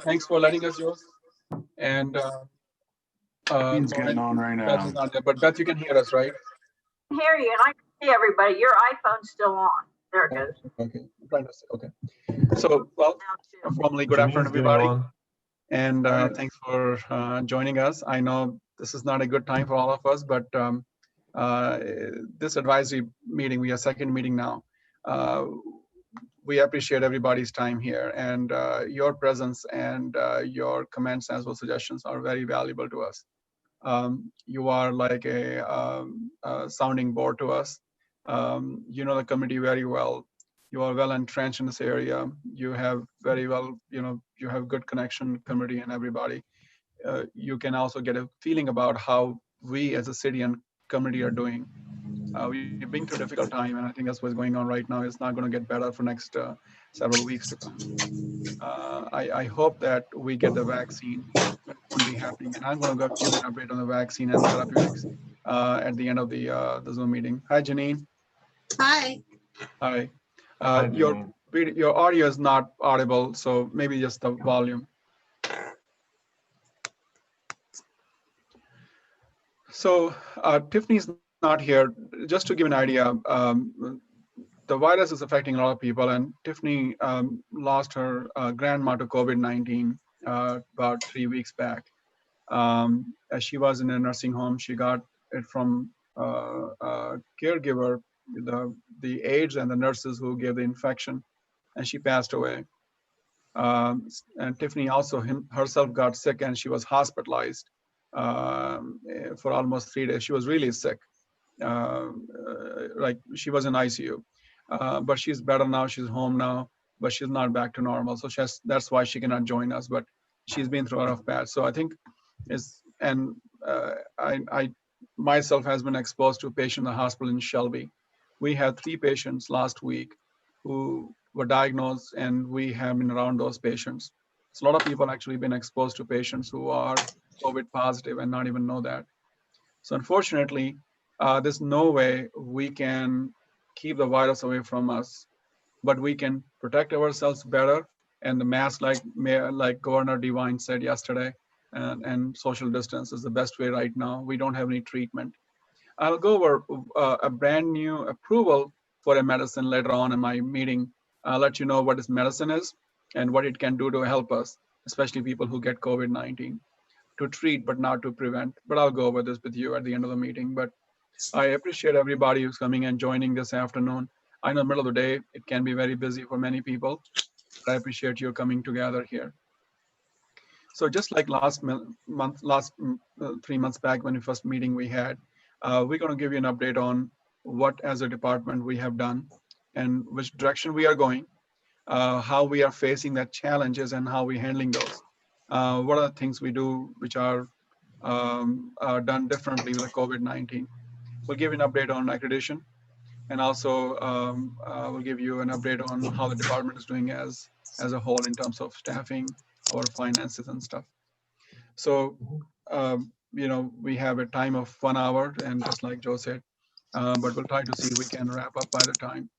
Thanks for letting us use. And He's getting Lauren, on right Beth is now. not there, but Beth, you can hear us, right? Hear you, and I can see everybody. Your iPhone's still on. There it goes. Okay. I'm trying to say, okay. So, well, Now, too. formally, good afternoon, Janine's getting everybody. on. And thanks for joining us. I know this is not a good time for all of us, but uh, this advisory meeting, we are second meeting now. We appreciate everybody's time here, and your presence and your comments as well suggestions are very valuable to us. You are like a sounding board to us. You know the committee very well. You are well entrenched in this area. You have very well, you have good connection, committee and everybody. You can also get a feeling about how we as a city and committee are doing. We've been through a difficult time, and I think that's what's going on right now. It's not going to get better for next several weeks to come. I hope that we get the vaccine. It won't be happening, and I'm going to give an update on the vaccine and therapeutics at the end of the Zoom meeting. Hi, Janine. Hi. Hi. Hi, Your Janine. your audio is not audible, so maybe just the volume. So Tiffany's not here. Just to give an idea, the virus is affecting a lot of people, and Tiffany lost her grandma to COVID-19 about 3 weeks back. As she was in a nursing home, she got it from a caregiver, the aides and the nurses who gave the infection, and she passed away. And Tiffany also herself got sick, and she was hospitalized for almost 3 days. She was really sick, like she was in ICU. But she's better now. She's home now, but she's not back to normal. So that's why she cannot join us. But she's been through a lot of bad. So I think I myself has been exposed to a patient in the hospital in Shelby. We had 3 patients last week who were diagnosed, and we have been around those patients. So a lot of people actually been exposed to patients who are COVID positive and not even know that. So unfortunately, there's no way we can keep the virus away from us, but we can protect ourselves better. And the mask, like Governor DeWine said yesterday, and social distance is the best way right now. We don't have any treatment. I'll go over a brand new approval for a medicine later on in my meeting. I'll let you know what this medicine is and what it can do to help us, especially people who get COVID-19, to treat but not to prevent. But I'll go over this with you at the end of the meeting. But I appreciate everybody who's coming and joining this afternoon. I know middle of the day, it can be very busy for many people, but I appreciate you coming together here. So just like last 3 months back when the first meeting we had, we're going to give you an update on what as a department we have done and which direction we are going, how we are facing that challenges and how we're handling those. What are the things we do which are done differently with the COVID-19? We'll give you an update on accreditation, and also we'll give you an update on how the department is doing as a whole in terms of staffing, our finances and stuff. So, we have a time of 1 hour, and just like Joe said, but we'll try to see if we can wrap up by the time.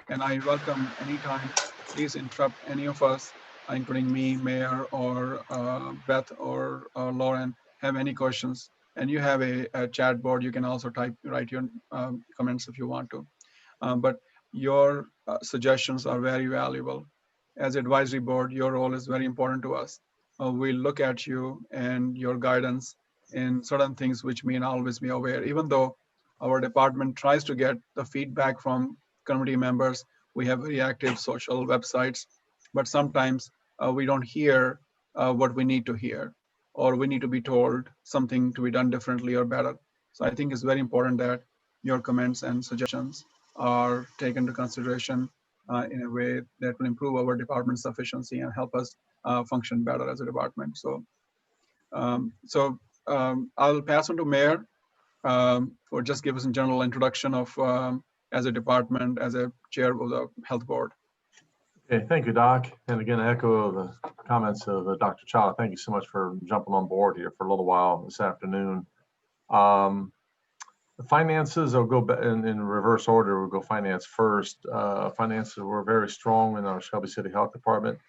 And I welcome anytime, please interrupt any of us, including me, Mayor, or Beth, or Lauren, have any questions. And you have a chat board. You can also write your comments if you want to. But your suggestions are very valuable. As advisory board, your role is very important to us. We look at you and your guidance in certain things which may not always be aware, even though our department tries to get the feedback from community members. We have very active social websites, but sometimes we don't hear what we need to hear, or we need to be told something to be done differently or better. So I think it's very important that your comments and suggestions are taken into consideration in a way that will improve our department's efficiency and help us function better as a department. I'll pass on to Mayor for just give us a general introduction of as a department, as a chair of the health board. Okay, thank you, Doc. And again, I echo the comments of Dr. Chawla. Thank you so much for jumping on board here for a little while this afternoon. The finances, I'll go in reverse order. We'll go finance first. Finances were very strong in our Shelby City Health Department.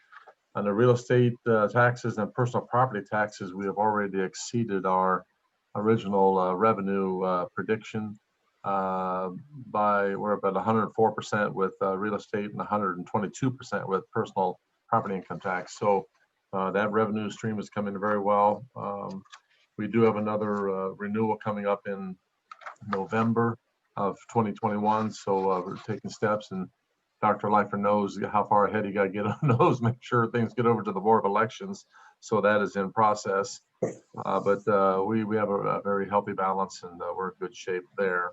On the real estate taxes and personal property taxes, we have already exceeded our original revenue prediction we're about 104% with real estate and 122% with personal property income tax. So that revenue stream is coming very well. We do have another renewal coming up in November of 2021. So we're taking steps, and Dr. Leifer knows how far ahead you got to get on those, make sure things get over to the Board of Elections. So that is in process. But we have a very healthy balance, and we're in good shape there.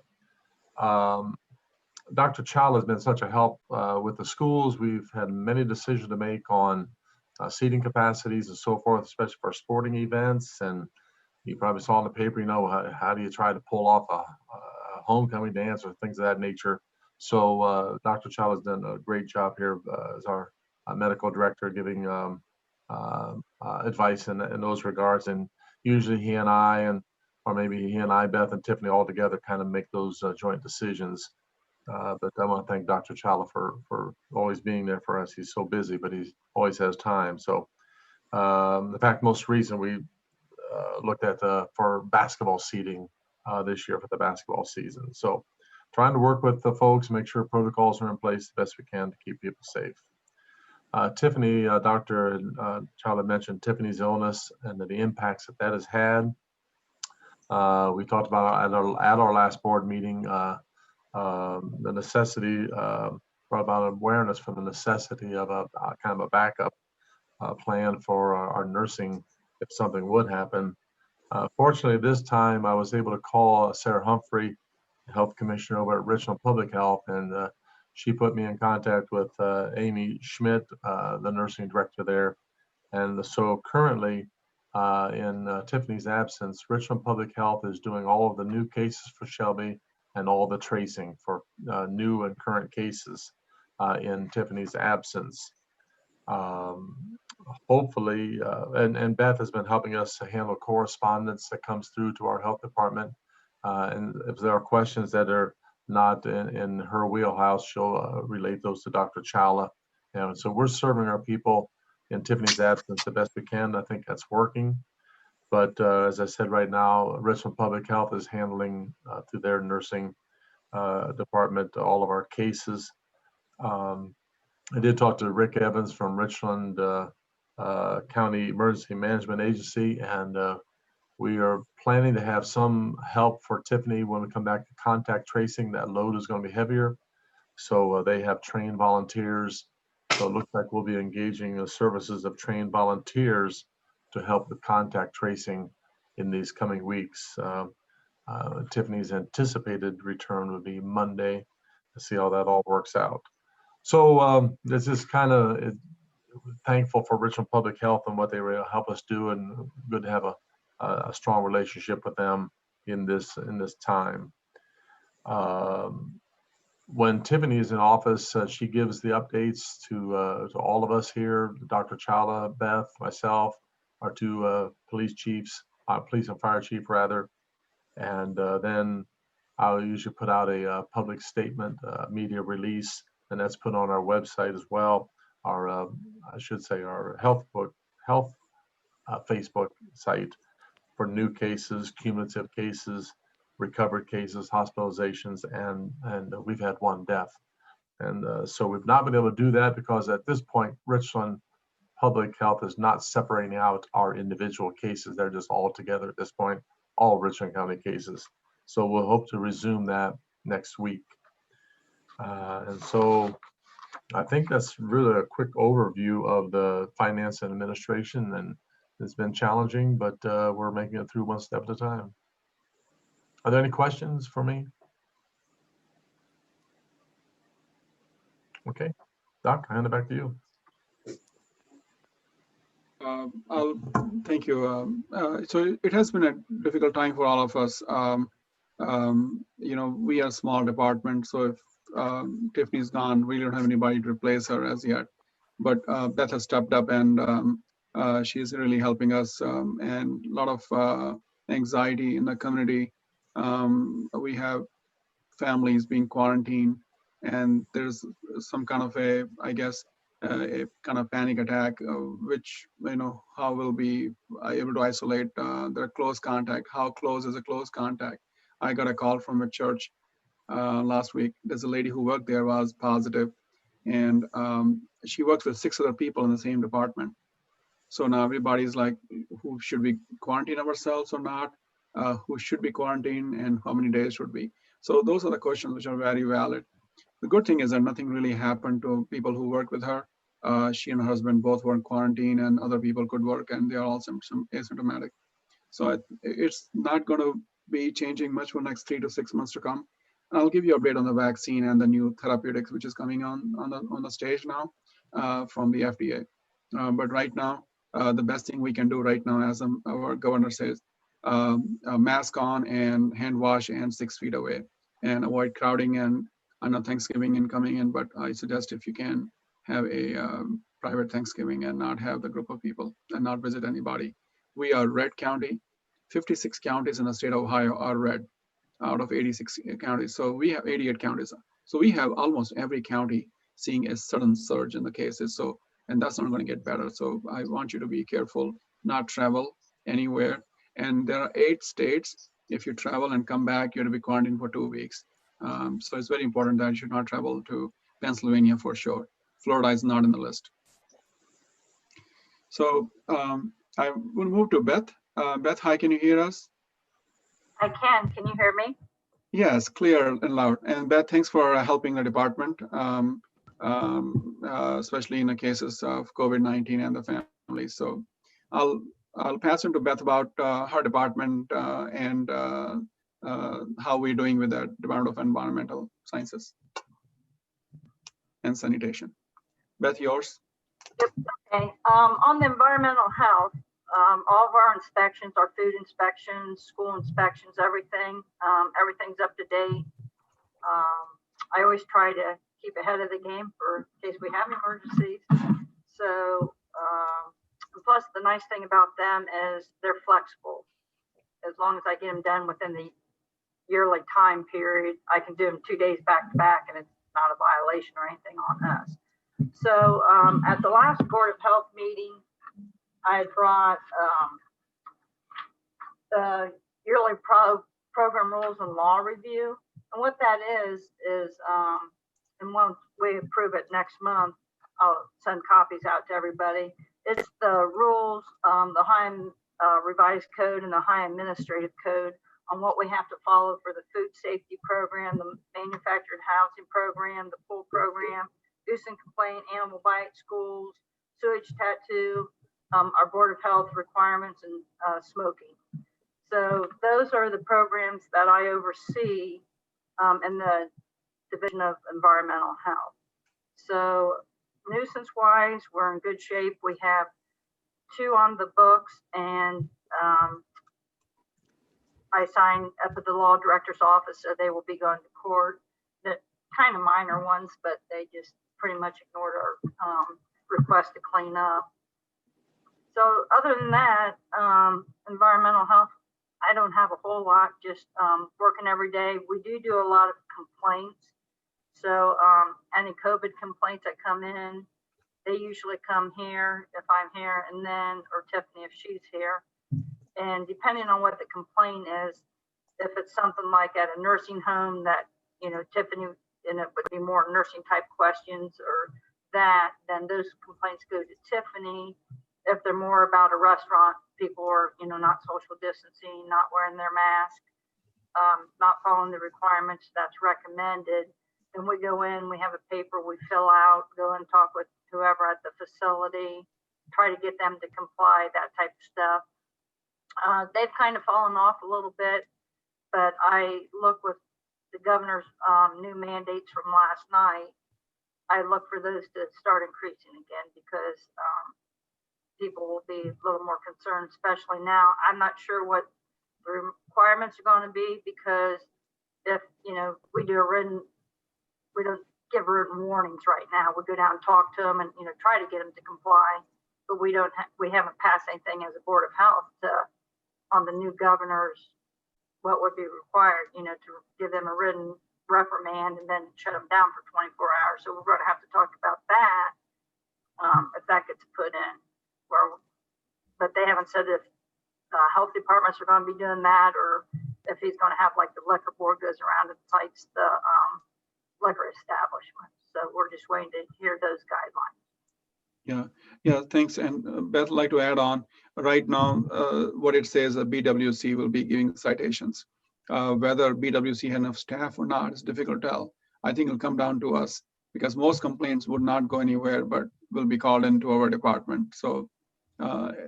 Dr. Chawla has been such a help with the schools. We've had many decisions to make on seating capacities and so forth, especially for sporting events. And you probably saw in the paper, you know, how do you try to pull off a homecoming dance or things of that nature. So Dr. Chawla has done a great job here as our medical director, giving advice in those regards. And usually he and I, or maybe he and I, Beth and Tiffany, all together kind of make those joint decisions. But I want to thank Dr. Chawla for always being there for us. He's so busy, but he always has time. So in fact, most recent, we looked at for basketball seating this year for the basketball season. So trying to work with the folks, make sure protocols are in place the best we can to keep people safe. Tiffany, Dr. Chawla mentioned Tiffany's illness and the impacts that has had. We talked about at our last board meeting the necessity, brought about awareness for the necessity of a kind of a backup plan for our nursing if something would happen. Fortunately, this time I was able to call Sarah Humphrey, health commissioner over at Richland Public Health, and she put me in contact with Amy Schmidt, the nursing director there. And so currently, in Tiffany's absence, Richland Public Health is doing all of the new cases for Shelby and all the tracing for new and current cases in Tiffany's absence. Hopefully, and Beth has been helping us to handle correspondence that comes through to our health department. And if there are questions that are not in her wheelhouse, she'll relate those to Dr. Chawla. And so we're serving our people in Tiffany's absence the best we can. I think that's working. But as I said, right now, Richland Public Health is handling through their nursing department all of our cases. I did talk to Rick Evans from Richland County Emergency Management Agency, and we are planning to have some help for Tiffany when we come back to contact tracing. That load is going to be heavier. So they have trained volunteers. So it looks like we'll be engaging the services of trained volunteers to help with contact tracing in these coming weeks. Tiffany's anticipated return would be Monday, to see how that all works out. So this is kind of thankful for Richland Public Health and what they will help us do, and good to have a strong relationship with them in this time. When Tiffany is in office, she gives the updates to all of us here, Dr. Chawla, Beth, myself, our two police chiefs, police and fire chief rather, and then I'll usually put out a public statement, media release, and that's put on our website as well. Our, I should say, our health Facebook site for new cases, cumulative cases, recovered cases, hospitalizations, and we've had one death. And so we've not been able to do that because at this point, Richland Public Health is not separating out our individual cases. They're just all together at this point, all Richland County cases. So we'll hope to resume that next week. And so I think that's really a quick overview of the finance and administration, and it's been challenging, but we're making it through one step at a time. Are there any questions for me? Okay, Doc, I hand it back to you. Thank you. So it has been a difficult time for all of us. You know, we are a small department, so if Tiffany's gone, we don't have anybody to replace her as yet. But Beth has stepped up, and she's really helping us, and a lot of anxiety in the community. We have families being quarantined, and there's some kind of a, I guess, a kind of panic attack, which, how we'll be able to isolate their close contact. How close is a close contact? I got a call from a church last week. There's a lady who worked there was positive, and she works with 6 other people in the same department. So now everybody's like, who should we quarantine ourselves or not? Who should be quarantined, and how many days should be? So those are the questions which are very valid. The good thing is that nothing really happened to people who work with her. She and her husband both were in quarantine, and other people could work, and they are all some asymptomatic. So it's not going to be changing much for the next 3 to 6 months to come. I'll give you an update on the vaccine and the new therapeutics, which is coming on the stage now from the FDA. But right now, the best thing we can do right now, as our governor says, a mask on and hand wash and 6 feet away, and avoid crowding. And I know Thanksgiving incoming in, but I suggest if you can have a private Thanksgiving and not have the group of people and not visit anybody. We are red county. 56 counties in the state of Ohio are red out of 86 counties. So we have 88 counties. So we have almost every county seeing a sudden surge in the cases. So, and that's not going to get better. So I want you to be careful, not travel anywhere. And there are 8 states. If you travel and come back, you have to be quarantined for 2 weeks. So it's very important that you should not travel to Pennsylvania for sure. Florida is not in the list. So I will move to Beth. Beth, hi, can you hear us? I can. Can you hear me? Yes, clear and loud. And Beth, thanks for helping the department, especially in the cases of COVID-19 and the family. So I'll pass on to Beth about her department and how we're doing with the Department of Environmental Sciences and Sanitation. Beth, yours. Yep. Okay. On the environmental health, all of our inspections, our food inspections, school inspections, everything's up to date. I always try to keep ahead of the game for in case we have emergencies. So, plus the nice thing about them is they're flexible. As long as I get them done within the yearly time period, I can do them 2 days back to back, and it's not a violation or anything on us. So at the last Board of Health meeting, I brought the yearly program rules and law review. And what that is and once we approve it next month, I'll send copies out to everybody. It's the rules, the Ohio Revised Code and the Ohio Administrative Code on what we have to follow for the food safety program, the manufactured housing program, the pool program, goose and complaint, animal bite, schools, sewage tattoo, our Board of Health requirements, and smoking. So those are the programs that I oversee in the Division of Environmental Health. So nuisance wise, we're in good shape. We have 2 on the books, and I signed up at the law director's office, so they will be going to court. The kind of minor ones, but they just pretty much ignored our request to clean up. So other than that, environmental health, I don't have a whole lot, just working every day. We do a lot of complaints. So any COVID complaints that come in, they usually come here if I'm here, and then, or Tiffany if she's here. And depending on what the complaint is, if it's something like at a nursing home that, Tiffany, and it would be more nursing type questions or that, then those complaints go to Tiffany. If they're more about a restaurant, people are, not social distancing, not wearing their mask, not following the requirements that's recommended, then we go in, we have a paper we fill out, go and talk with whoever at the facility, try to get them to comply, that type of stuff. They've kind of fallen off a little bit, but I look with the governor's new mandates from last night, I look for those to start increasing again, because people will be a little more concerned, especially now. I'm not sure what the requirements are going to be, because if, we do we don't give written warnings right now. We go down and talk to them and, try to get them to comply, but we haven't passed anything as a Board of Health on the new governors, what would be required, to give them a written reprimand and then shut them down for 24 hours. So we're going to have to talk about that. if that gets put in. But they haven't said if health departments are going to be doing that, or if he's going to have like the liquor board goes around and cites the liquor establishment. So we're just waiting to hear those guidelines. Yeah, thanks. And Beth, I'd like to add on. Right now, what it says, BWC will be giving citations. Whether BWC has enough staff or not is difficult to tell. I think it'll come down to us, because most complaints would not go anywhere, but will be called into our department. So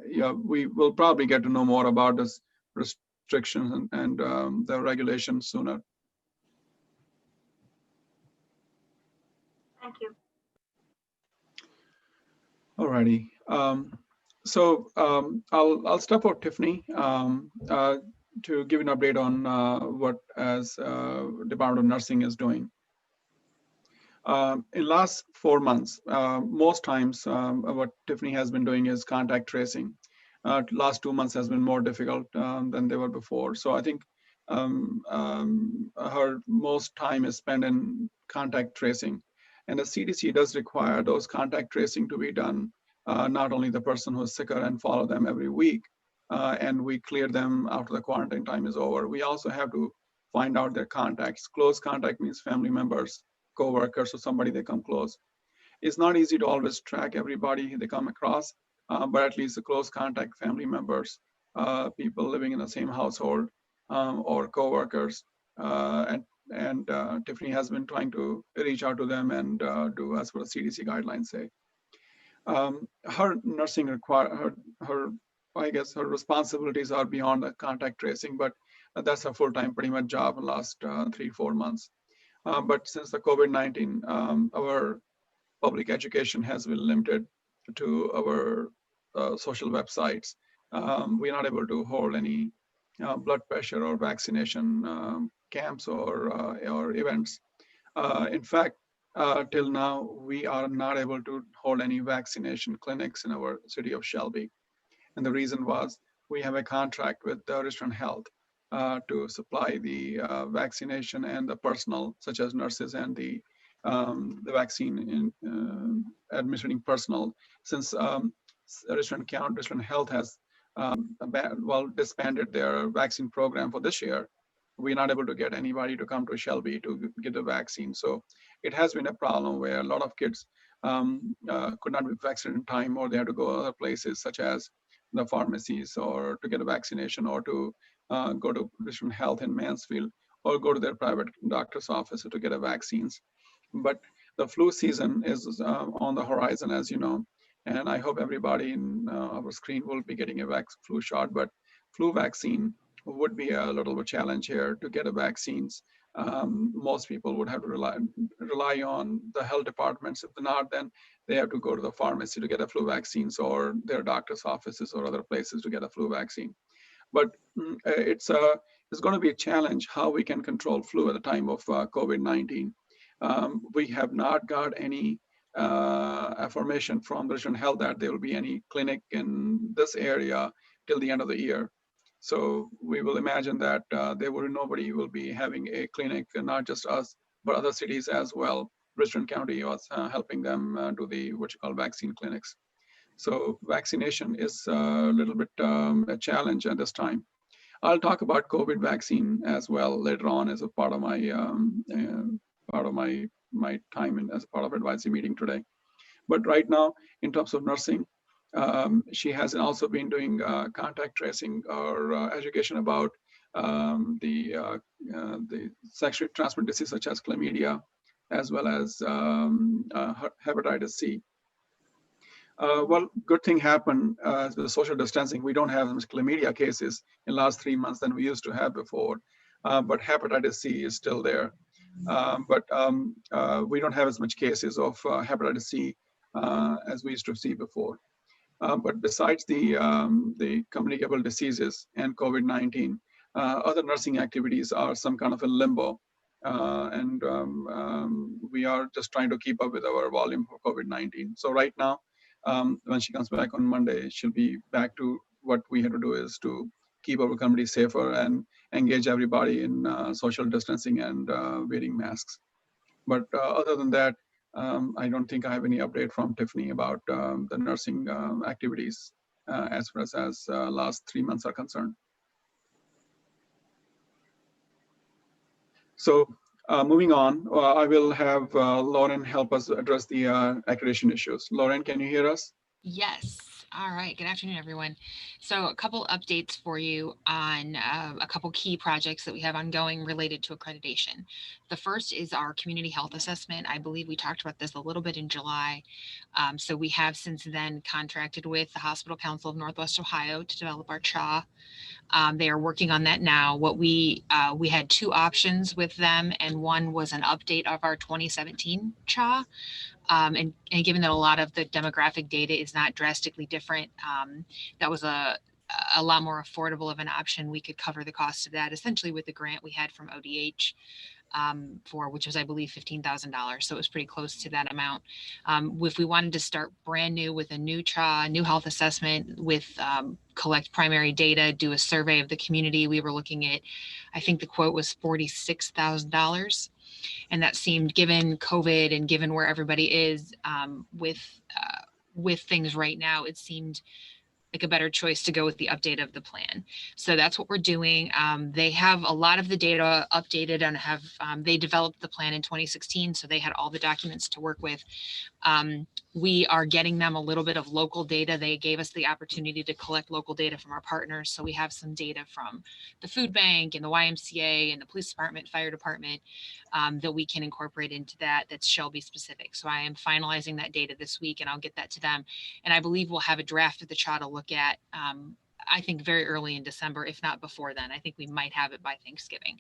yeah, we will probably get to know more about this restrictions and the regulations sooner. Thank you. Alrighty. So I'll step out Tiffany to give an update on what as Department of Nursing is doing. In last 4 months, most times what Tiffany has been doing is contact tracing. Last 2 months has been more difficult than they were before. So I think her most time is spent in contact tracing. And the CDC does require those contact tracing to be done, not only the person who is sicker and follow them every week, and we clear them after the quarantine time is over. We also have to find out their contacts. Close contact means family members, co-workers, or somebody they come close. It's not easy to always track everybody they come across, but at least the close contact family members, people living in the same household, or co-workers, and Tiffany has been trying to reach out to them and do as what the CDC guidelines say. Her nursing I guess her responsibilities are beyond the contact tracing, but that's a full-time pretty much job in the last 3-4 months. But since the COVID-19, our public education has been limited to our social websites. We're not able to hold any blood pressure or vaccination camps or events. In fact, till now, we are not able to hold any vaccination clinics in our city of Shelby. And the reason was we have a contract with Richland Health to supply the vaccination and the personnel, such as nurses and the vaccine administering personnel. Since Richland Health has disbanded their vaccine program for this year, we're not able to get anybody to come to Shelby to get the vaccine. So it has been a problem where a lot of kids could not be vaccinated in time, or they had to go other places such as the pharmacies or to get a vaccination, or to go to Richland Health in Mansfield, or go to their private doctor's office to get a vaccines. But the flu season is on the horizon, as you know, and I hope everybody in our screen will be getting a flu shot, but flu vaccine would be a little bit challenge here to get a vaccines. Most people would have to rely on the health departments. If not, then they have to go to the pharmacy to get a flu vaccines, or their doctor's offices or other places to get a flu vaccine. But it's going to be a challenge how we can control flu at the time of COVID-19. We have not got any affirmation from Richland Health that there will be any clinic in this area till the end of the year. So we will imagine that nobody will be having a clinic, and not just us, but other cities as well. Richland County was helping them do the what you call vaccine clinics. So vaccination is a little bit a challenge at this time. I'll talk about COVID vaccine as well later on as a part of my my time and as a part of advisory meeting today. But right now, in terms of nursing, she has also been doing contact tracing or education about the sexually transmitted disease such as chlamydia, as well as hepatitis C. Well, good thing happened with social distancing. We don't have as much chlamydia cases in the last 3 months than we used to have before, but hepatitis C is still there. But we don't have as much cases of hepatitis C as we used to see before. But besides the communicable diseases and COVID-19, other nursing activities are some kind of a limbo. And we are just trying to keep up with our volume for COVID-19. So right now, when she comes back on Monday, she'll be back to what we had to do is to keep our community safer and engage everybody in social distancing and wearing masks. But other than that, I don't think I have any update from Tiffany about the nursing activities as far as last 3 months are concerned. So moving on, I will have Lauren help us address the accreditation issues. Lauren, can you hear us? Yes. All right. Good afternoon, everyone. So a couple updates for you on a couple key projects that we have ongoing related to accreditation. The first is our community health assessment. I believe we talked about this a little bit in July. So we have since then contracted with the Hospital Council of Northwest Ohio to develop our CHA. They are working on that now. What we had two options with them, and one was an update of our 2017 CHA. And given that a lot of the demographic data is not drastically different, that was a lot more affordable of an option. We could cover the cost of that essentially with the grant we had from ODH, for which was, I believe, $15,000. So it was pretty close to that amount. If we wanted to start brand new with a new CHA, new health assessment with collect primary data, do a survey of the community, we were looking at, I think the quote was $46,000. And that seemed, given COVID and given where everybody is with things right now, it seemed like a better choice to go with the update of the plan. So that's what we're doing. They have a lot of the data updated and have, they developed the plan in 2016. So they had all the documents to work with. We are getting them a little bit of local data. They gave us the opportunity to collect local data from our partners. So we have some data from the food bank and the YMCA and the police department, fire department, that we can incorporate into that, that's Shelby specific. So I am finalizing that data this week and I'll get that to them. And I believe we'll have a draft of the CHA to look at, I think very early in December, if not before then. I think we might have it by Thanksgiving.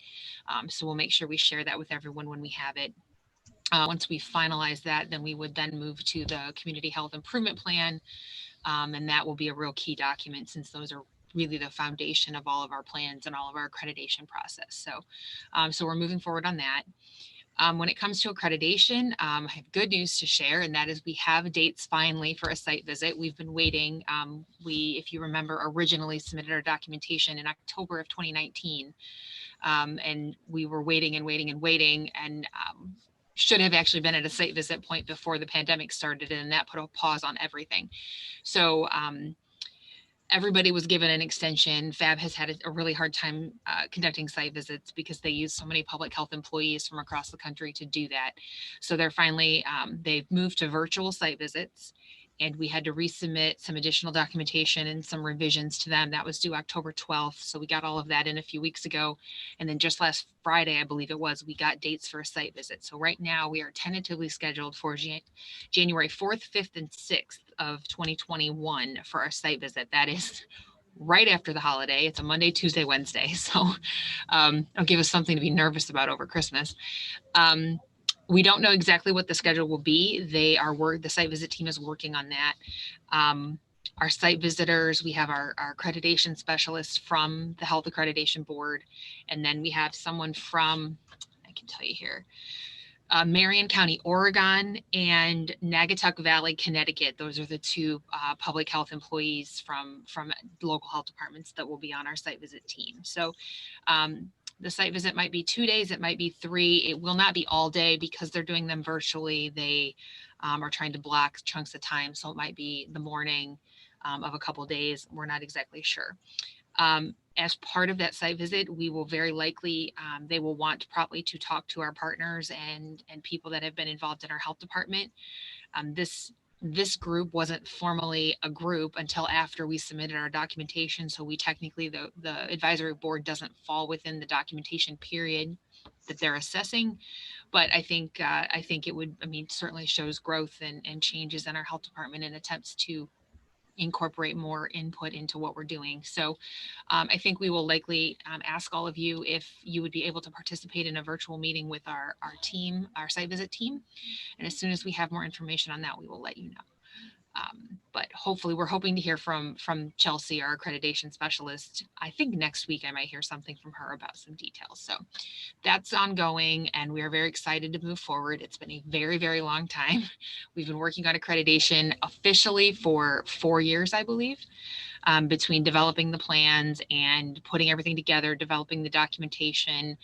So we'll make sure we share that with everyone when we have it. Once we finalize that, then we would then move to the community health improvement plan. And that will be a real key document, since those are really the foundation of all of our plans and all of our accreditation process. So, so we're moving forward on that. When it comes to accreditation, I have good news to share, and that is we have dates finally for a site visit. We've been waiting. We, if you remember, originally submitted our documentation in October of 2019. And we were waiting and waiting and waiting, and should have actually been at a site visit point before the pandemic started, and that put a pause on everything. So everybody was given an extension. FAB has had a really hard time conducting site visits because they use so many public health employees from across the country to do that. So they're finally, they've moved to virtual site visits, and we had to resubmit some additional documentation and some revisions to them. That was due October 12th. So we got all of that in a few weeks ago. And then just last Friday, I believe it was, we got dates for a site visit. So right now we are tentatively scheduled for January 4th, 5th, and 6th of 2021 for our site visit. That is right after the holiday. It's a Monday, Tuesday, Wednesday. So it'll give us something to be nervous about over Christmas. We don't know exactly what the schedule will be. The site visit team is working on that. Our site visitors, we have our accreditation specialist from the Health Accreditation Board. And then we have someone from, I can tell you here, Marion County, Oregon, and Naugatuck Valley, Connecticut. Those are the two public health employees from local health departments that will be on our site visit team. So the site visit might be 2 days, it might be 3. It will not be all day because they're doing them virtually. They are trying to block chunks of time. So it might be the morning of a couple of days. We're not exactly sure. As part of that site visit, we will very likely, they will want probably to talk to our partners and people that have been involved in our health department. This group wasn't formally a group until after we submitted our documentation. So we technically, the advisory board doesn't fall within the documentation period that they're assessing. But I think it would, certainly shows growth and changes in our health department and attempts to incorporate more input into what we're doing. So I think we will likely ask all of you if you would be able to participate in a virtual meeting with our team, our site visit team. And as soon as we have more information on that, we will let you know. But hopefully we're hoping to hear from Chelsea, our accreditation specialist. I think next week I might hear something from her about some details. So that's ongoing, and we are very excited to move forward. It's been a very, very long time. We've been working on accreditation officially for 4 years, I believe, between developing the plans and putting everything together, developing the documentation,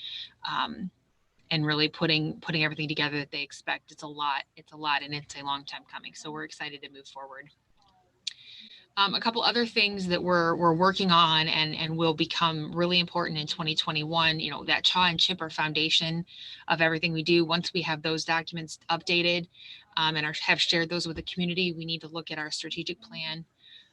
and really putting everything together that they expect. It's a lot, and it's a long time coming. So we're excited to move forward. A couple other things that we're working on and will become really important in 2021, that CHA and CHIP are foundation of everything we do. Once we have those documents updated and have shared those with the community, we need to look at our strategic plan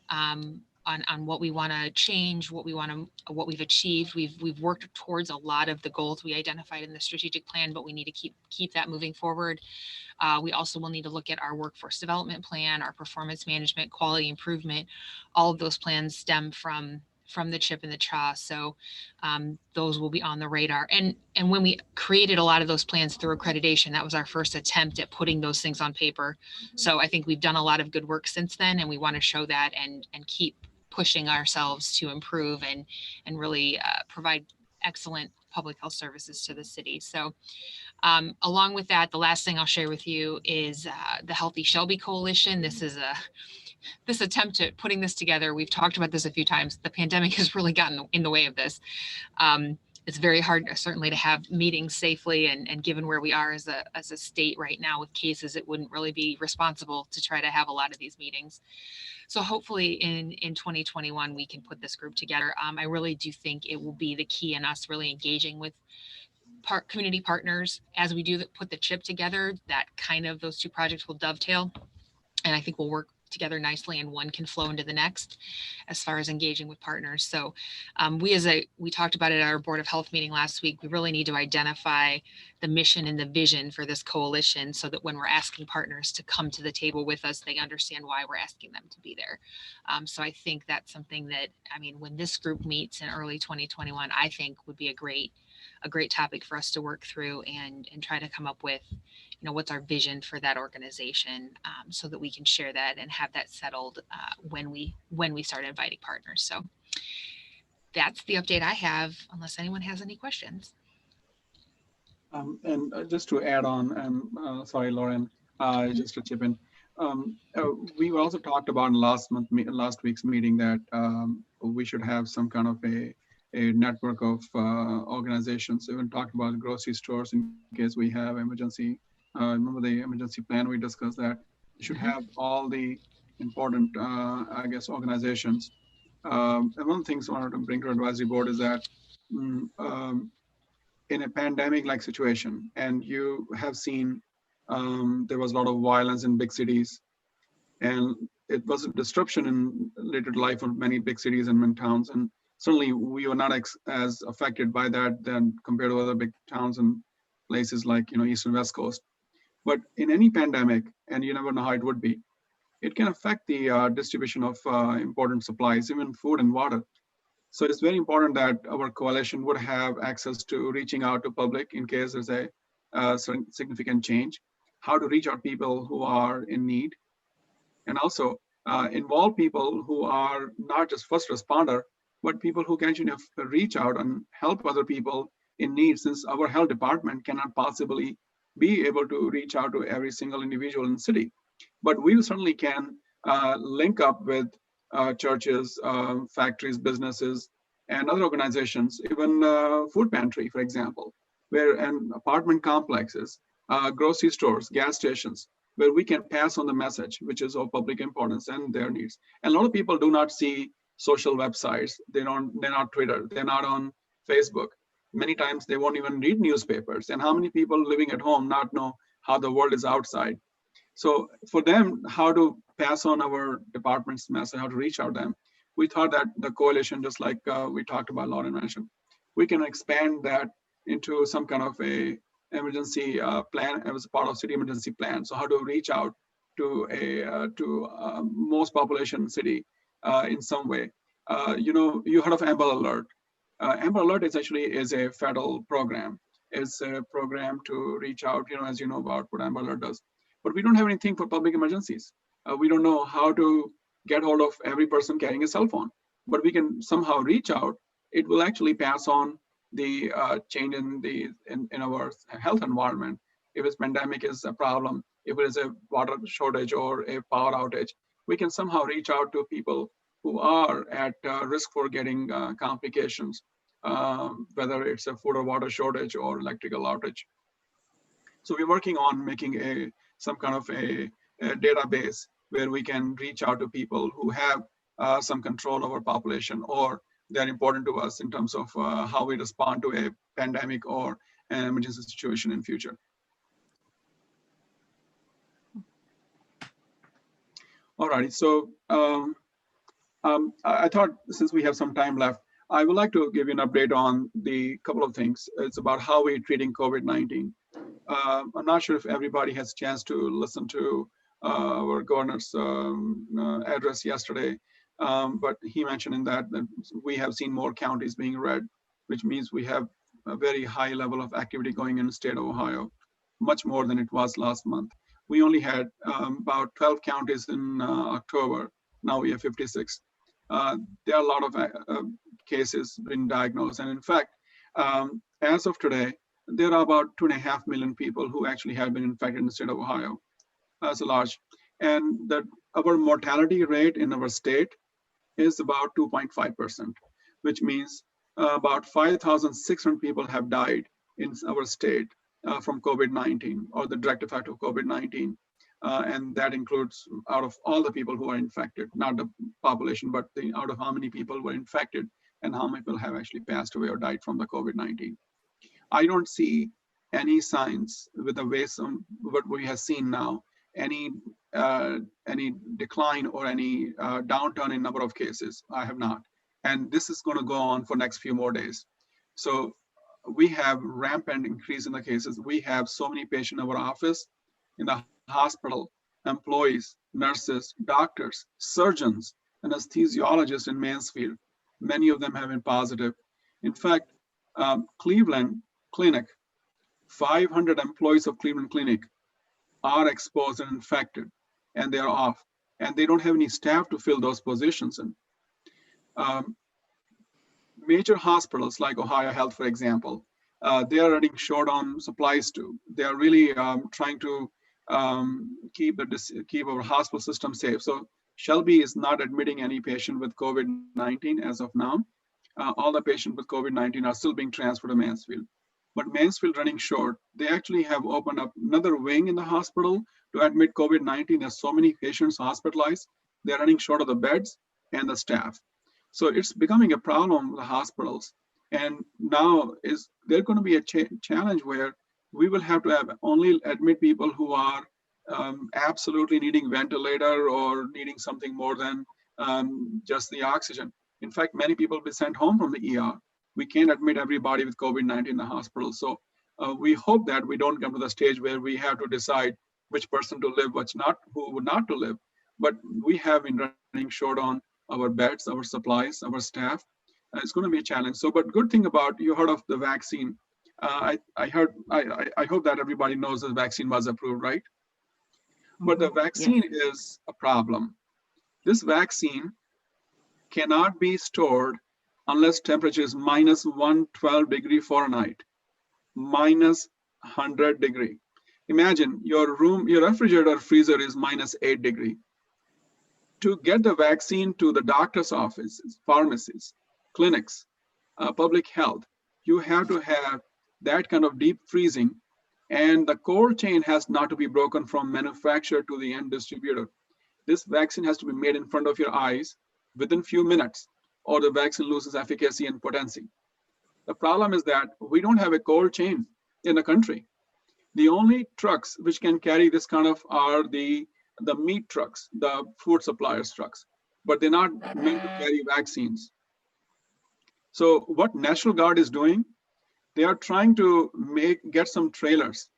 on what we want to change, what we've achieved. We've worked towards a lot of the goals we identified in the strategic plan, but we need to keep that moving forward. We also will need to look at our workforce development plan, our performance management, quality improvement. All of those plans stem from the CHIP and the CHA. So those will be on the radar. And when we created a lot of those plans through accreditation, that was our first attempt at putting those things on paper. So I think we've done a lot of good work since then, and we want to show that and keep pushing ourselves to improve and really provide excellent public health services to the city. So along with that, the last thing I'll share with you is the Healthy Shelby Coalition. This attempt at putting this together, we've talked about this a few times. The pandemic has really gotten in the way of this. It's very hard, certainly, to have meetings safely, and given where we are as a state right now with cases, it wouldn't really be responsible to try to have a lot of these meetings. So hopefully in 2021, we can put this group together. I really do think it will be the key in us really engaging with community partners as we do put the CHIP together. That kind of those two projects will dovetail, and I think we'll work together nicely, and one can flow into the next as far as engaging with partners. So we talked about it at our Board of Health meeting last week. We really need to identify the mission and the vision for this coalition so that when we're asking partners to come to the table with us, they understand why we're asking them to be there. So I think that's something that, when this group meets in early 2021, I think would be a great topic for us to work through and try to come up with, what's our vision for that organization, so that we can share that and have that settled when we start inviting partners. So that's the update I have, unless anyone has any questions. And just to add on, and sorry, Lauren, just to chip in. We also talked about in last week's meeting that we should have some kind of a network of organizations. Even talked about grocery stores in case we have emergency. Remember the emergency plan, we discussed that. You should have all the important, organizations. And one of the things I wanted to bring to advisory board is that in a pandemic-like situation, and you have seen there was a lot of violence in big cities, and it was a disruption in later life of many big cities and many towns. And certainly we were not as affected by that than compared to other big towns and places like, East and West Coast. But in any pandemic, and you never know how it would be, it can affect the distribution of important supplies, even food and water. So it's very important that our coalition would have access to reaching out to public in case there's a significant change, how to reach out people who are in need, and also involve people who are not just first responder, but people who can actually reach out and help other people in need, since our health department cannot possibly be able to reach out to every single individual in the city. But we certainly can link up with churches, factories, businesses, and other organizations, even food pantry, for example, and apartment complexes, grocery stores, gas stations, where we can pass on the message, which is of public importance and their needs. And a lot of people do not see social websites. They're not Twitter. They're not on Facebook. Many times they won't even read newspapers. And how many people living at home not know how the world is outside? So for them, how to pass on our department's message, how to reach out to them, we thought that the coalition, just like we talked about, Lauren mentioned, we can expand that into some kind of a emergency plan as a part of city emergency plan. So how to reach out to most population city in some way. You heard of Amber Alert. Amber Alert is a federal program. It's a program to reach out, as you know about what Amber Alert does. But we don't have anything for public emergencies. We don't know how to get hold of every person carrying a cell phone, but we can somehow reach out. It will actually pass on the change in our health environment. If this pandemic is a problem, if it is a water shortage or a power outage, we can somehow reach out to people who are at risk for getting complications, whether it's a food or water shortage or electrical outage. So we're working on making some kind of a database where we can reach out to people who have some control over population, or they're important to us in terms of how we respond to a pandemic or an emergency situation in future. All right, so I thought since we have some time left, I would like to give you an update on the couple of things. It's about how we're treating COVID-19. I'm not sure if everybody has a chance to listen to our governor's address yesterday, but he mentioned in that we have seen more counties being red, which means we have a very high level of activity going in the state of Ohio, much more than it was last month. We only had about 12 counties in October. Now we have 56. There are a lot of cases being diagnosed. And in fact, as of today, there are about 2.5 million people who actually have been infected in the state of Ohio. That's a large. And that our mortality rate in our state is about 2.5%, which means about 5,600 people have died in our state from COVID-19 or the direct effect of COVID-19. And that includes out of all the people who are infected, not the population, but out of how many people were infected and how many people have actually passed away or died from the COVID-19. I don't see any signs with the way what we have seen now, any decline or any downturn in number of cases. I have not. And this is going to go on for next few more days. So we have rampant increase in the cases. We have so many patients in our office, in the hospital, employees, nurses, doctors, surgeons, anesthesiologists in Mansfield. Many of them have been positive. In fact, Cleveland Clinic, 500 employees of Cleveland Clinic are exposed and infected, and they're off. And they don't have any staff to fill those positions in. Major hospitals like Ohio Health, for example, they are running short on supplies too. They are really trying to keep our hospital system safe. So Shelby is not admitting any patient with COVID-19 as of now. All the patients with COVID-19 are still being transferred to Mansfield. But Mansfield running short, they actually have opened up another wing in the hospital to admit COVID-19. There's so many patients hospitalized. They're running short of the beds and the staff. So it's becoming a problem with the hospitals. And now there's going to be a challenge where we will have to have only admit people who are absolutely needing ventilator or needing something more than just the oxygen. In fact, many people will be sent home from the ER. We can't admit everybody with COVID-19 in the hospital. So we hope that we don't come to the stage where we have to decide which person to live, who not to live. But we have been running short on our beds, our supplies, our staff. It's going to be a challenge. So, but good thing about, you heard of the vaccine. I hope that everybody knows the vaccine was approved, right? But the vaccine is a problem. This vaccine cannot be stored unless temperature is minus 112 degree Fahrenheit, minus 100 degree. Imagine your room, your refrigerator freezer is minus 8 degree. To get the vaccine to the doctor's offices, pharmacies, clinics, public health, you have to have that kind of deep freezing, and the cold chain has not to be broken from manufacturer to the end distributor. This vaccine has to be made in front of your eyes within few minutes, or the vaccine loses efficacy and potency. The problem is that we don't have a cold chain in the country. The only trucks which can carry this kind of are the meat trucks, the food suppliers trucks, but they're not meant to carry vaccines. So what National Guard is doing, they are trying to get some trailers,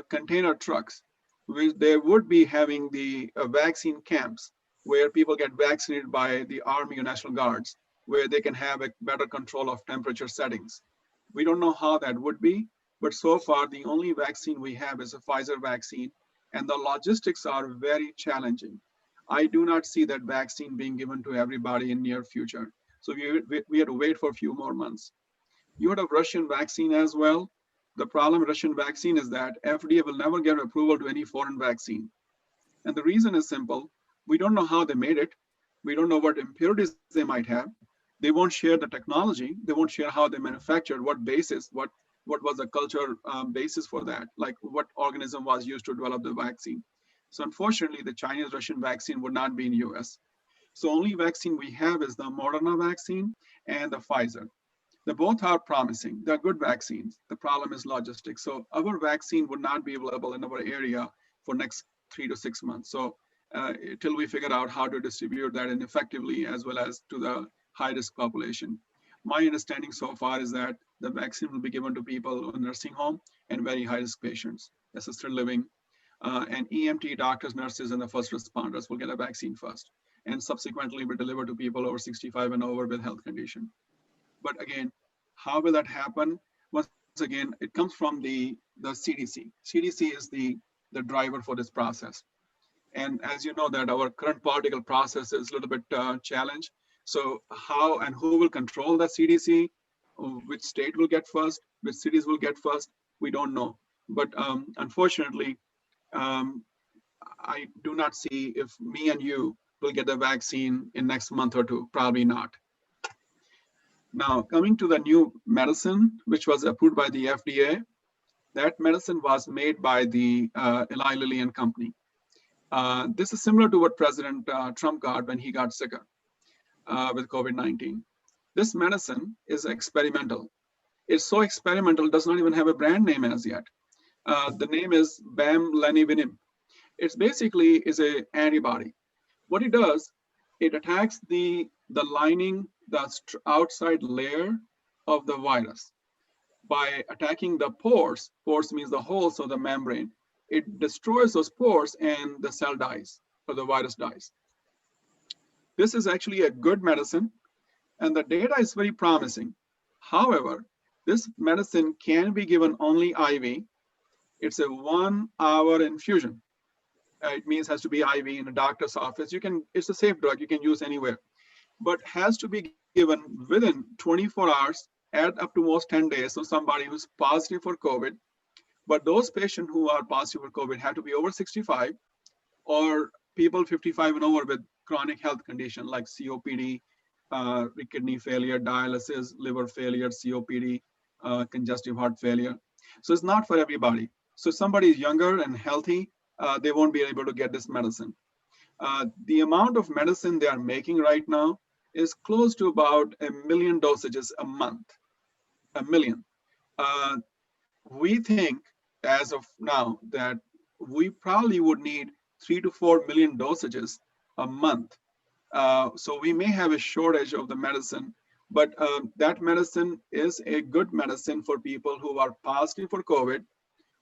container trucks, which they would be having the vaccine camps where people get vaccinated by the Army or National Guards, where they can have a better control of temperature settings. We don't know how that would be, but so far the only vaccine we have is a Pfizer vaccine, and the logistics are very challenging. I do not see that vaccine being given to everybody in near future. So we had to wait for a few more months. You heard of Russian vaccine as well. The problem with Russian vaccine is that FDA will never give approval to any foreign vaccine. And the reason is simple. We don't know how they made it. We don't know what impurities they might have. They won't share the technology. They won't share how they manufactured, what basis, what what was the culture basis for that, like what organism was used to develop the vaccine. So unfortunately, the Chinese-Russian vaccine would not be in US. So only vaccine we have is the Moderna vaccine and the Pfizer. They both are promising. They're good vaccines. The problem is logistics. So our vaccine would not be available in our area for next 3 to 6 months. So till we figure out how to distribute that and effectively as well as to the high risk population. My understanding so far is that the vaccine will be given to people in nursing home and very high risk patients, assisted living, and EMT doctors, nurses, and the first responders will get a vaccine first, and subsequently be delivered to people over 65 and over with health condition. But again, how will that happen? Once again, it comes from the CDC. CDC is the driver for this process. And as you know that our current political process is a little bit challenged. So how and who will control the CDC? Which state will get first? Which cities will get first? We don't know. But unfortunately, I do not see if me and you will get the vaccine in next month or two, probably not. Now, coming to the new medicine, which was approved by the FDA, that medicine was made by the Eli Lilly and Company. This is similar to what President Trump got when he got sicker with COVID-19. This medicine is experimental. It's so experimental, does not even have a brand name as yet. The name is bamlanivimab. It's basically is a antibody. What it does, it attacks the lining, the outside layer of the virus by attacking the pores. Pores means the holes of the membrane. It destroys those pores and the cell dies or the virus dies. This is actually a good medicine and the data is very promising. However, this medicine can be given only IV. It's a 1 hour infusion. It means has to be IV in a doctor's office. It's a safe drug, you can use anywhere, but has to be given within 24 hours at up to most 10 days. So somebody who's positive for COVID, but those patients who are positive for COVID have to be over 65 or people 55 and over with chronic health condition like COPD, kidney failure, dialysis, liver failure, COPD, congestive heart failure. So it's not for everybody. So if somebody is younger and healthy, they won't be able to get this medicine. The amount of medicine they are making right now is close to about 1 million dosages a month, 1 million. We think as of now that we probably would need 3 to 4 million dosages a month. So we may have a shortage of the medicine, but that medicine is a good medicine for people who are positive for COVID,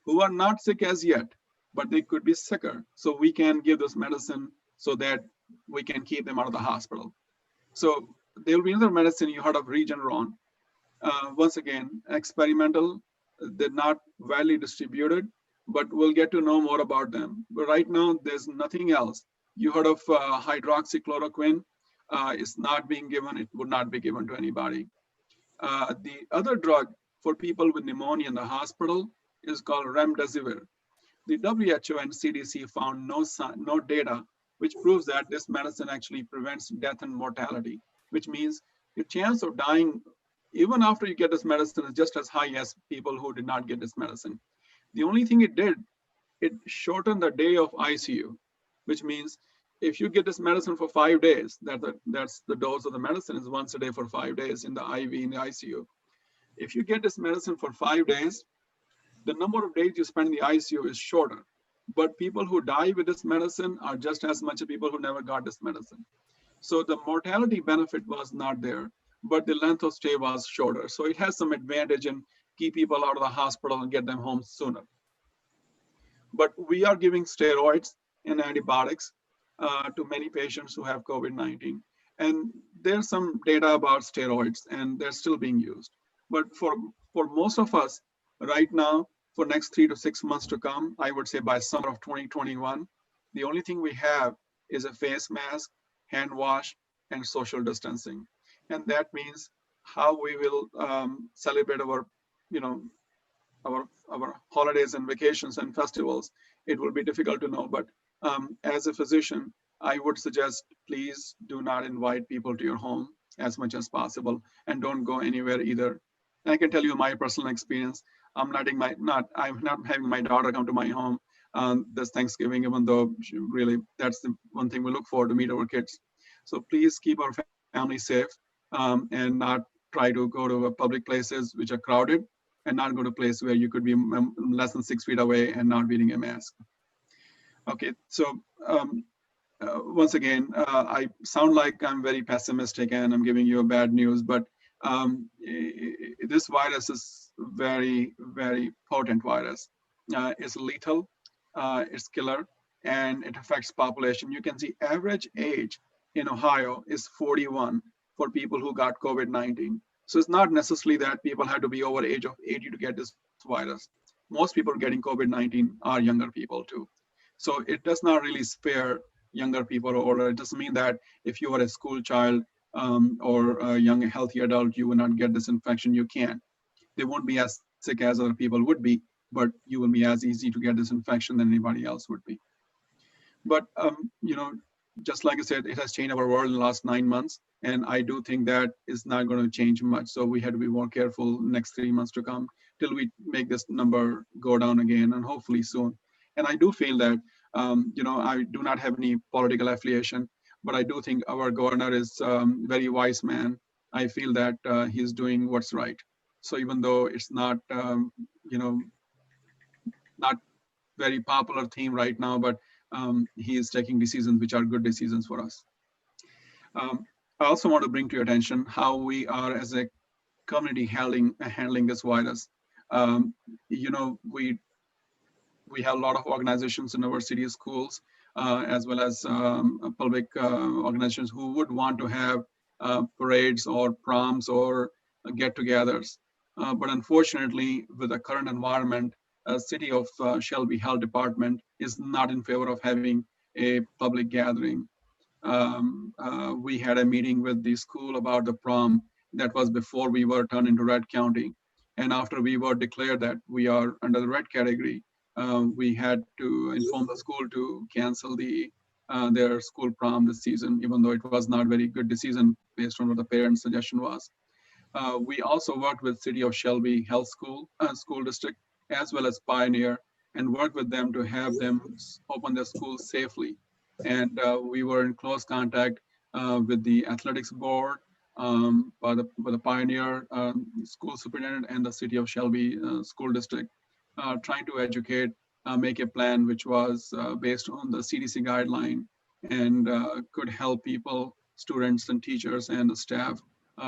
who are not sick as yet, but they could be sicker. So we can give this medicine so that we can keep them out of the hospital. So there will be another medicine you heard of, Regeneron. Once again, experimental, they're not widely distributed, but we'll get to know more about them. But right now, there's nothing else. You heard of hydroxychloroquine. It's not being given. It would not be given to anybody. The other drug for people with pneumonia in the hospital is called remdesivir. The WHO and CDC found no data which proves that this medicine actually prevents death and mortality, which means your chance of dying even after you get this medicine is just as high as people who did not get this medicine. The only thing it did, it shortened the day of ICU, which means if you get this medicine for 5 days, that's the dose of the medicine is once a day for 5 days in the IV in the ICU. If you get this medicine for 5 days, the number of days you spend in the ICU is shorter. But people who die with this medicine are just as much as people who never got this medicine. So the mortality benefit was not there, but the length of stay was shorter. So it has some advantage in keep people out of the hospital and get them home sooner. But we are giving steroids and antibiotics to many patients who have COVID-19. And there's some data about steroids and they're still being used. But for most of us right now, for next 3 to 6 months to come, I would say by summer of 2021, the only thing we have is a face mask, hand wash, and social distancing. And that means how we will celebrate our, our holidays and vacations and festivals. It will be difficult to know, but as a physician, I would suggest please do not invite people to your home as much as possible and don't go anywhere either. And I can tell you my personal experience. I'm not having my daughter come to my home this Thanksgiving, even though that's the one thing we look for to meet our kids. So please keep our family safe and not try to go to public places which are crowded, and not go to a place where you could be less than 6 feet away and not wearing a mask. Okay, so once again, I sound like I'm very pessimistic and I'm giving you a bad news, but this virus is very, very potent virus. It's lethal, it's killer, and it affects population. You can see average age in Ohio is 41 for people who got COVID-19. So it's not necessarily that people have to be over age of 80 to get this virus. Most people getting COVID-19 are younger people too. So it does not really spare younger people or older. It doesn't mean that if you are a school child or a young, healthy adult, you will not get this infection. You can. They won't be as sick as other people would be, but you will be as easy to get this infection than anybody else would be. But, just like I said, it has changed our world in the last 9 months. And I do think that is not going to change much. So we had to be more careful next 3 months to come till we make this number go down again, and hopefully soon. And I do feel that, I do not have any political affiliation, but I do think our governor is a very wise man. I feel that he's doing what's right. So even though it's not, not very popular theme right now, but he is taking decisions which are good decisions for us. I also want to bring to your attention how we are as a community handling this virus. We have a lot of organizations in our city schools, as well as public organizations who would want to have parades or proms or get-togethers. But unfortunately, with the current environment, City of Shelby Health Department is not in favor of having a public gathering. We had a meeting with the school about the prom. That was before we were turned into red county. And after we were declared that we are under the red category, we had to inform the school to cancel their school prom this season, even though it was not very good decision based on what the parents' suggestion was. We also worked with City of Shelby Health School District, as well as Pioneer, and worked with them to have them open their schools safely. And we were in close contact with the athletics board, by the Pioneer school superintendent and the City of Shelby School District, trying to educate, make a plan which was based on the CDC guideline and could help people, students and teachers and the staff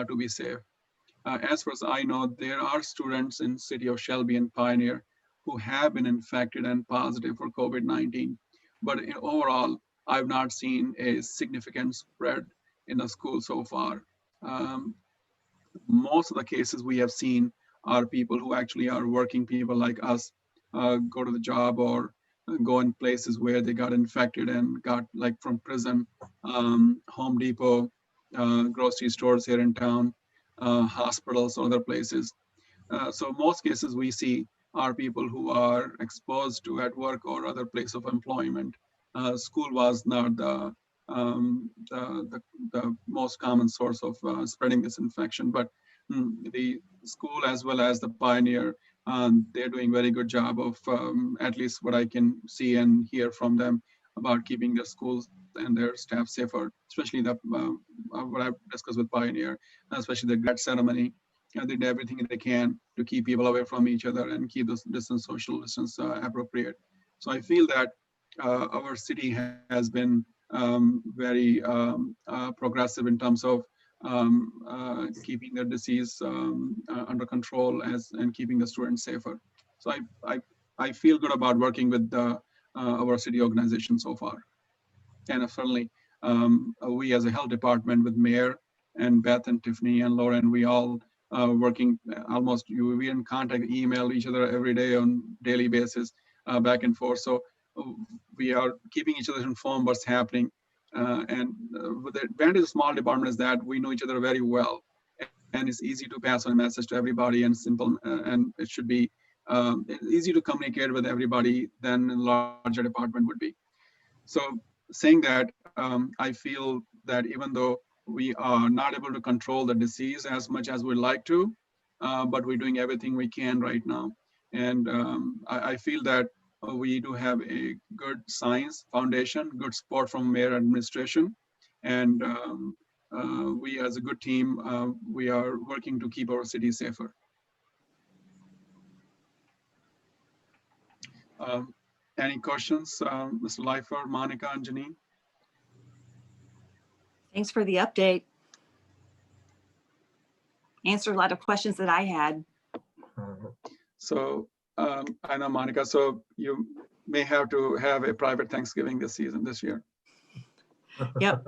to be safe. As far as I know, there are students in City of Shelby and Pioneer who have been infected and positive for COVID-19. But overall, I've not seen a significant spread in the school so far. Most of the cases we have seen are people who actually are working people like us, go to the job or go in places where they got infected and got, like, from prison, Home Depot, grocery stores here in town, hospitals, other places. So most cases we see are people who are exposed to at work or other place of employment. School was not the most common source of spreading this infection, but the school as well as the Pioneer, they're doing very good job of at least what I can see and hear from them about keeping their schools and their staff safer, especially what I've discussed with Pioneer, especially the grad ceremony. They did everything they can to keep people away from each other and keep this social distance appropriate. So I feel that our city has been very progressive in terms of keeping the disease under control and keeping the students safer. So I feel good about working with our city organization so far. And certainly we as a health department with Mayor and Beth and Tiffany and Lauren, we all working almost, we in contact, email each other every day on daily basis, back and forth. So we are keeping each other informed what's happening. And the advantage of small department is that we know each other very well, and it's easy to pass on a message to everybody, and simple, and it should be easy to communicate with everybody than a larger department would be. So saying that, I feel that even though we are not able to control the disease as much as we'd like to, but we're doing everything we can right now. And I feel that we do have a good science foundation, good support from mayor administration, and we as a good team, we are working to keep our city safer. Any questions, Mr. Leifer, Monica, and Janine? Thanks for the update. Answered a lot of questions that I had. So I know, Monica, so you may have to have a private Thanksgiving this year. Yep.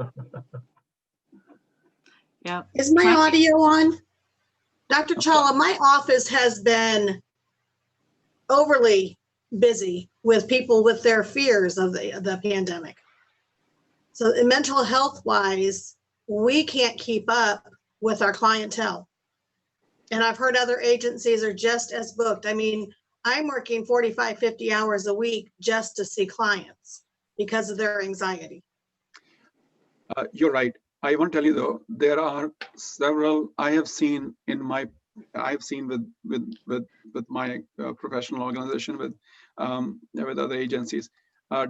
Yep. Is my Fine. audio on? Dr. Chawla, my office has been overly busy with people with their fears of the pandemic. So mental health wise, we can't keep up with our clientele. And I've heard other agencies are just as booked. I mean, I'm working 45, 50 hours a week just to see clients because of their anxiety. You're right. I want to tell you though, there are several I have seen with my professional organization with other agencies,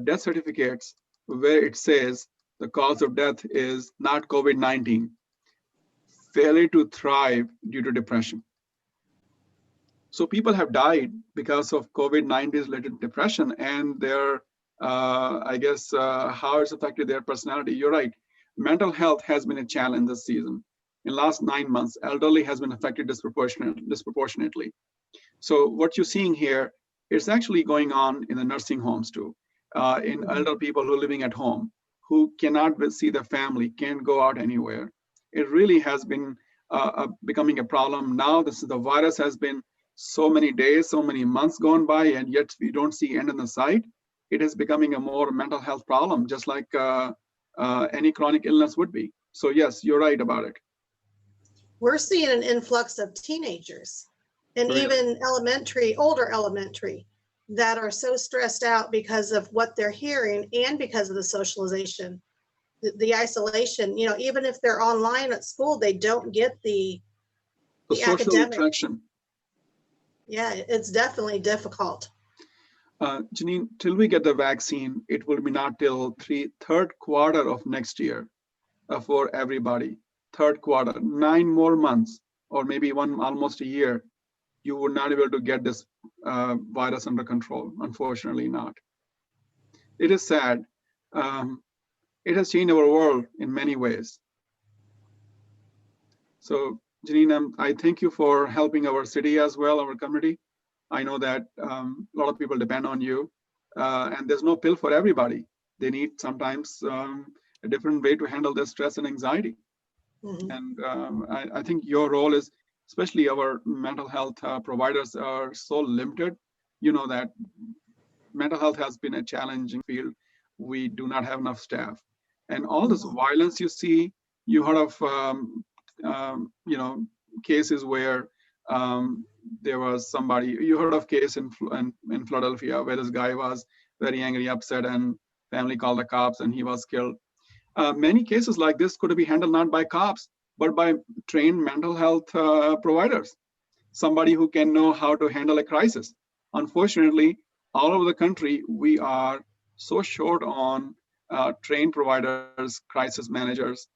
death certificates where it says the cause of death is not COVID-19, failure to thrive due to depression. So people have died because of COVID-19 related depression and their, I guess, how it's affected their personality. You're right. Mental health has been a challenge this season. In the last 9 months, elderly has been affected disproportionately. So what you're seeing here is actually going on in the nursing homes too, in elder people who are living at home, who cannot see their family, can't go out anywhere. It really has been becoming a problem. Now the virus has been so many days, so many months gone by, and yet we don't see end in the sight. It is becoming a more mental health problem, just like any chronic illness would be. So yes, you're right about it. We're seeing an influx of teenagers and Really? even older elementary, that are so stressed out because of what they're hearing and because of the socialization, the isolation. You know, even if they're online at school, they don't get the social academic. interaction. Yeah, it's definitely difficult. Janine, till we get the vaccine, it will be not till third quarter of next year for everybody. Third quarter, 9 more months, or maybe almost a year, you would not be able to get this virus under control. Unfortunately not. It is sad. It has changed our world in many ways. So Janine, I thank you for helping our city as well, our community. I know that a lot of people depend on you, and there's no pill for everybody. They need sometimes a different way to handle their stress and anxiety. Mhm. And I think your role is, especially our mental health providers are so limited. You know that mental health has been a challenging field. We do not have enough staff. And all this violence you see, you heard of, cases where there was somebody, you heard of case in Philadelphia where this guy was very angry, upset, and family called the cops and he was killed. Many cases like this could be handled not by cops, but by trained mental health providers, somebody who can know how to handle a crisis. Unfortunately, all over the country, we are so short on trained providers, crisis managers,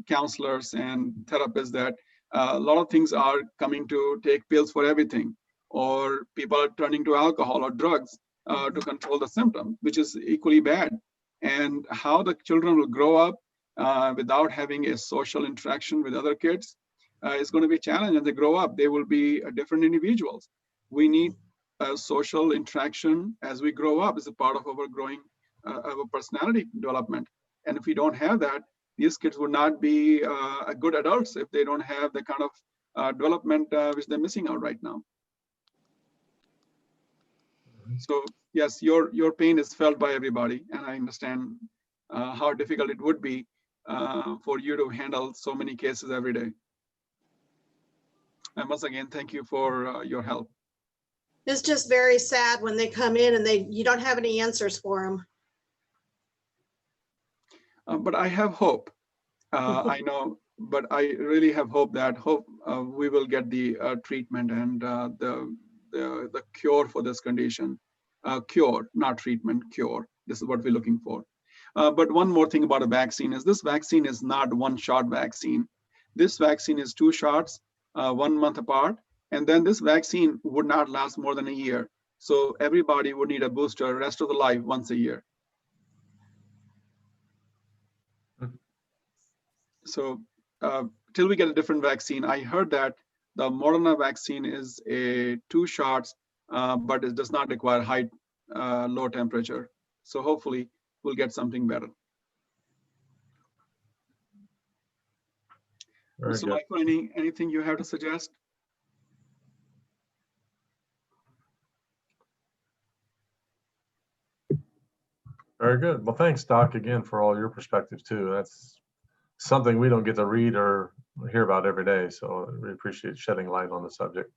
counselors, and therapists that a lot of things are coming to take pills for everything, or people are turning to alcohol or drugs to control the symptom, which is equally bad. And how the children will grow up without having a social interaction with other kids is going to be a challenge. As they grow up, they will be different individuals. We need social interaction as we grow up as a part of our growing our personality development. And if we don't have that, these kids would not be good adults if they don't have the kind of development which they're missing out right now. So yes, your pain is felt by everybody, and I understand how difficult it would be for you to handle so many cases every day. And once again, thank you for your help. It's just very sad when they come in and you don't have any answers for them. But I have hope. I know, but I really have hope that we will get the treatment and the cure for this condition. Cure, not treatment, cure. This is what we're looking for. But one more thing about a vaccine is this vaccine is not one-shot vaccine. This vaccine is 2 shots, 1 month apart, and then this vaccine would not last more than a year. So everybody would need a booster rest of the life once a year. So till we get a different vaccine, I heard that the Moderna vaccine is a 2 shots, but it does not require high, low temperature. So hopefully we'll get something better. Very So good. Michael, anything you have to suggest? Very good. Well, thanks, Doc, again, for all your perspectives too. That's something we don't get to read or hear about every day. So we appreciate shedding light on the subject.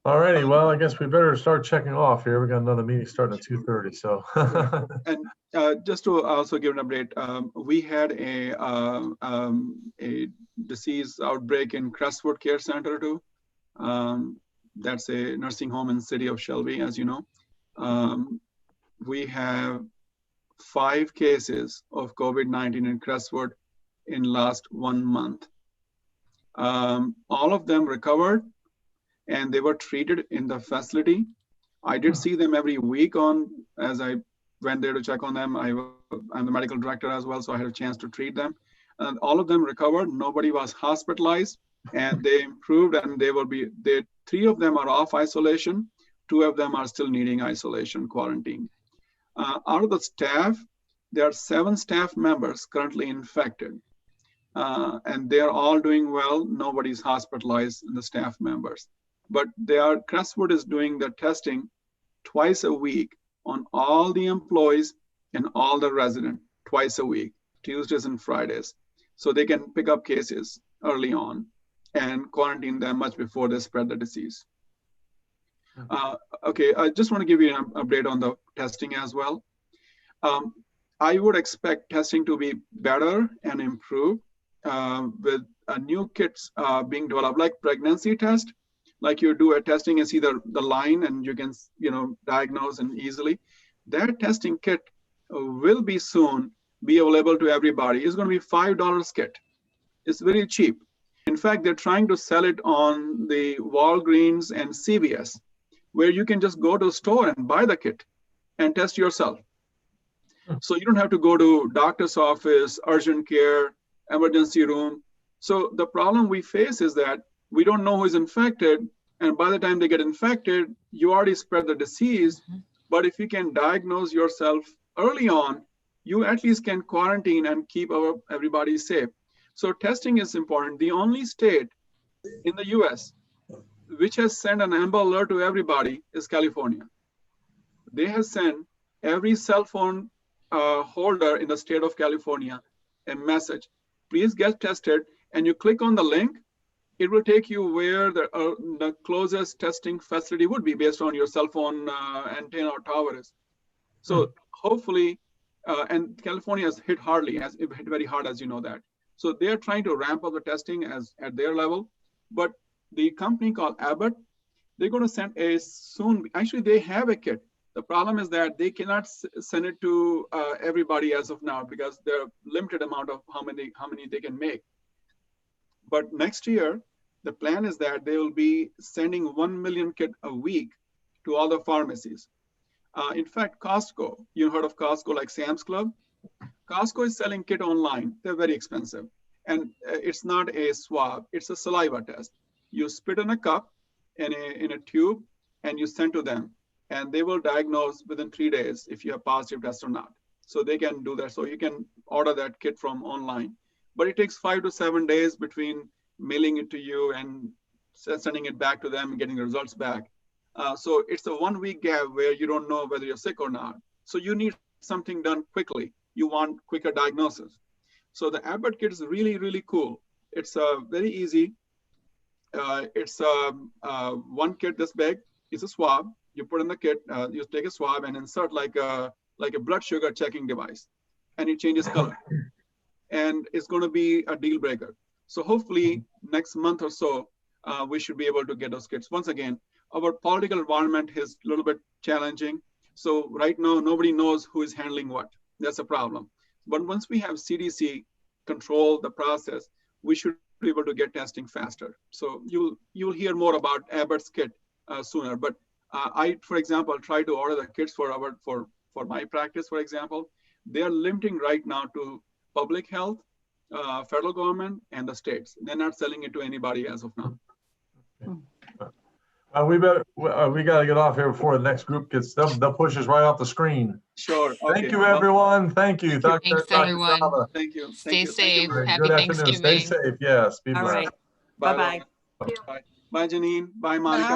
All righty. Well, I guess we better start checking off here. We got another meeting starting at 2:30. So And just to also give an update, we had a disease outbreak in Crestwood Care Center too. That's a nursing home in the city of Shelby, as you know. We have 5 cases of COVID-19 in Crestwood in last 1 month. All of them recovered and they were treated in the facility. I did see them every week as I went there to check on them. I'm the medical director as well, so I had a chance to treat them. And all of them recovered. Nobody was hospitalized and they improved, and 3 of them are off isolation. 2 of them are still needing isolation, quarantine. Out of the staff, there are 7 staff members currently infected. And they're all doing well. Nobody's hospitalized in the staff members. But Crestwood is doing the testing twice a week on all the employees and all the residents, twice a week, Tuesdays and Fridays. So they can pick up cases early on and quarantine them much before they spread the disease. Okay, I just want to give you an update on the testing as well. I would expect testing to be better and improved with new kits being developed, like pregnancy test. Like you do a testing and see the line and you can diagnose and easily. That testing kit will be soon be available to everybody. It's going to be $5 kit. It's very cheap. In fact, they're trying to sell it on the Walgreens and CVS, where you can just go to a store and buy the kit and test yourself. So you don't have to go to doctor's office, urgent care, emergency room. So the problem we face is that we don't know who is infected. And by the time they get infected, you already spread the disease. But if you can diagnose yourself early on, you at least can quarantine and keep everybody safe. So testing is important. The only state in the US which has sent an Amber Alert to everybody is California. They have sent every cell phone holder in the state of California a message, please get tested, and you click on the link, it will take you where the closest testing facility would be based on your cell phone antenna or tower is. So hopefully, and California has hit very hard, as you know that. So they are trying to ramp up the testing at their level, but the company called Abbott, they're going to send actually they have a kit. The problem is that they cannot send it to everybody as of now because there are limited amount of how many they can make. But next year, the plan is that they will be sending 1 million kit a week to all the pharmacies. In fact, Costco, you heard of Costco like Sam's Club? Costco is selling kit online. They're very expensive. And it's not a swab, it's a saliva test. You spit in a cup in a tube and you send to them. And they will diagnose within 3 days if you have positive test or not. So they can do that. So you can order that kit from online. But it takes 5 to 7 days between mailing it to you and sending it back to them and getting the results back. So it's a 1 week gap where you don't know whether you're sick or not. So you need something done quickly. You want quicker diagnosis. So the Abbott kit is really, really cool. It's very easy. It's one kit this big. It's a swab. You put in the kit, you take a swab and insert like a blood sugar checking device, and it changes color. And it's going to be a deal breaker. So hopefully next month or so, we should be able to get those kits. Once again, our political environment is a little bit challenging. So right now, nobody knows who is handling what. That's a problem. But once we have CDC control the process, we should be able to get testing faster. So you'll hear more about Abbott's kit sooner. But I, for example, try to order the kits for my practice, for example. They are limiting right now to public health, federal government, and the states. They're not selling it to anybody as of now. We got to get off here before the next group gets, they'll push us right off the screen. Sure. Thank Okay. you, everyone. Thank you. Thank you. Thanks, everyone. Chava. Thank you. Stay safe. Very much. Happy Good afternoon. Stay Thanksgiving. safe. Yes. Be All blessed. right. Bye, Bye-bye. Bye. Bye, Janine. Bye, Monica.